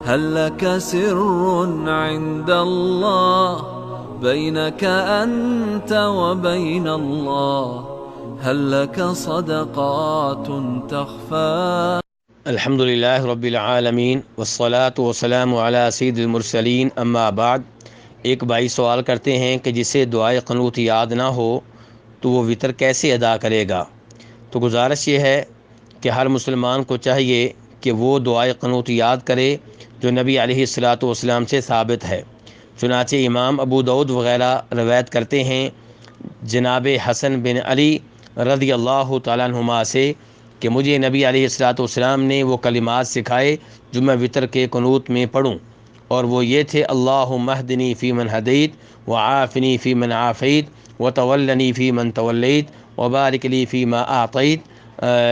هل لك سر عند الله بينك أنت وبين الله هل لك صدقات تخفى الحمد للہ رب العالمین والصلاة والسلام علی سید المرسلین اما بعد۔ ایک بھائی سوال کرتے ہیں کہ جسے دعائے قنوت یاد نہ ہو تو وہ وطر کیسے ادا کرے گا؟ تو گزارش یہ ہے کہ ہر مسلمان کو چاہیے کہ وہ دعائے قنوت یاد کرے جو نبی علیہ الصلاۃ والسلام سے ثابت ہے۔ چنانچہ امام ابو داؤد وغیرہ روایت کرتے ہیں جناب حسن بن علی رضی اللہ تعالیٰ عنہما سے کہ مجھے نبی علیہ الصلاۃ والسلام نے وہ کلمات سکھائے جو میں وطر کے قنوت میں پڑھوں، اور وہ یہ تھے: اللہم اہدنی فی من ہدیت وعافنی فی من عافیت وتولنی فی من تولیت وبارک لی فی ما اعطیت۔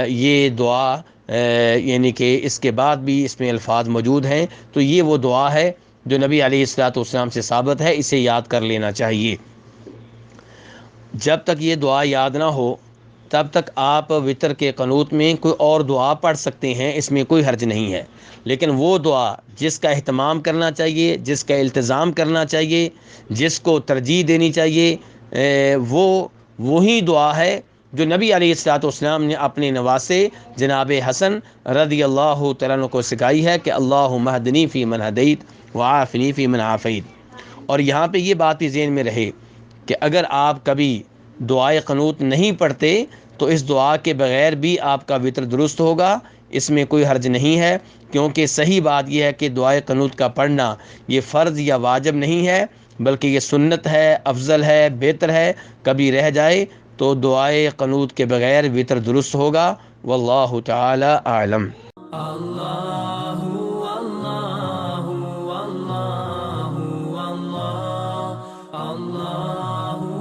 یہ دعا یعنی کہ اس کے بعد بھی اس میں الفاظ موجود ہیں، تو یہ وہ دعا ہے جو نبی علیہ الصلاۃ والسلام سے ثابت ہے، اسے یاد کر لینا چاہیے۔ جب تک یہ دعا یاد نہ ہو تب تک آپ وطر کے قنوت میں کوئی اور دعا پڑھ سکتے ہیں، اس میں کوئی حرج نہیں ہے، لیکن وہ دعا جس کا اہتمام کرنا چاہیے، جس کا التزام کرنا چاہیے، جس کو ترجیح دینی چاہیے، وہی دعا ہے جو نبی علیہ الصلاۃ والسلام نے اپنے نواسے جناب حسن رضی اللہ تعالیٰ عنہ کو سکھائی ہے کہ اللہم اہدنی فی من ہدیت وعافنی فی من عافیت۔ اور یہاں پہ یہ بات بھی ذہن میں رہے کہ اگر آپ کبھی دعائے قنوت نہیں پڑھتے تو اس دعا کے بغیر بھی آپ کا وطر درست ہوگا، اس میں کوئی حرج نہیں ہے، کیونکہ صحیح بات یہ ہے کہ دعائے قنوت کا پڑھنا یہ فرض یا واجب نہیں ہے، بلکہ یہ سنت ہے، افضل ہے، بہتر ہے۔ کبھی رہ جائے تو دعائے قنوت کے بغیر وطر درست ہوگا، واللہ تعالی اعلم۔ اللہ اللہ اللہ اللہ اللہ